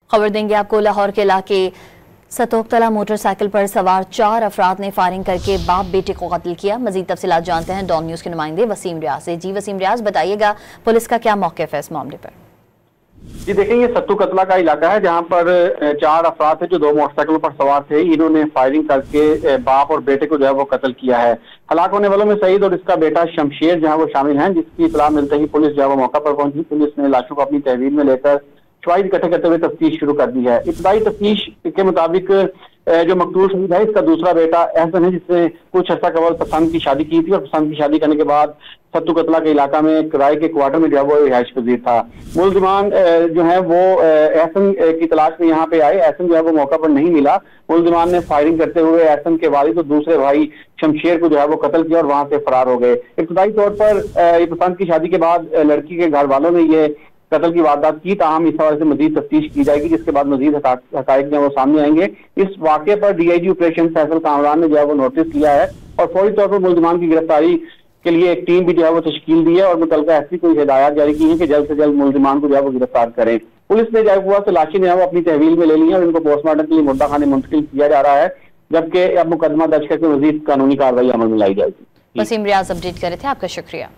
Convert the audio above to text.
खबर देंगे आपको लाहौर के इलाके सतोकतला मोटरसाइकिल पर सवार 4 अफराद ने फायरिंग करके बाप बेटे को कत्ल किया। मजीद तफसीलात जानते हैं डॉन न्यूज के नुमाइंदे वसीम रियाज से। जी वसीम रियाज, बताइएगा पुलिस का क्या मौक़िफ़ है इस मामले पर? जी देखें, ये सत्तू कतला का इलाका है जहां पर 4 अफराद थे जो 2 मोटरसाइकिलों पर सवार थे। इन्होंने फायरिंग करके बाप और बेटे को जो है वो कत्ल किया है। हलाक होने वालों में सईद और इसका बेटा शमशेर जो है वो शामिल हैं, जिसकी इत्तला मिलते ही पुलिस जो है वो मौका पर पहुंची। पुलिस ने लाशों को अपनी तहवील में लेकर शवाहिद इकट्ठे करते हुए तफ्तीश शुरू कर दी है। इब्तदाई तफ्तीश के मुताबिक जो मकतूल शहीद है इसका दूसरा बेटा एहसन है, जिसने कुछ अर्सा कबल पसंद की शादी की थी और पसंद की शादी करने के बाद सत्तू कतला के इलाका में किराए के क्वार्टर में जो है वो रिहाइश पजीर था। मुलजिमान जो है वो एहसन की तलाश में यहाँ पे आए। एहसन जो है वो मौका पर नहीं मिला। मुलजिमान ने फायरिंग करते हुए एहसन के वालिद और दूसरे भाई शमशेर को जो है वो कत्ल किया और वहां से फरार हो गए। इब्तदाई तौर पर पसंद की शादी के बाद लड़की के घर वालों ने ये कत्ल की वारदात की। ताहम इस हवाले से मजीद तफ्तीश की जाएगी, जिसके बाद मजीद हकायक जो है वो सामने आएंगे। इस वाक़े पर DIG ऑपरेशन फैसल कामरान ने जो है वो नोटिस किया है और फौरी तौर पर मुलजिमान की गिरफ्तारी के लिए एक टीम भी जो है वो तश्कील दी है और मुतल्लिका ऐसी कोई हिदायत जारी की है कि जल्द से जल्द मुलजिमान को जो है वो गिरफ्तार करें। पुलिस ने जो हुआ तलाशी जो है वो अपनी तहवील में ले ली है और इनको पोस्टमार्टम के लिए मुर्दा खाने मुंतकिल किया जा रहा है, जबकि अब मुकदमा दर्ज करके मजीद कानूनी कार्रवाई अमल में लाई जाएगी। वसीम रियाज अपडेट कर रहे थे, आपका शुक्रिया।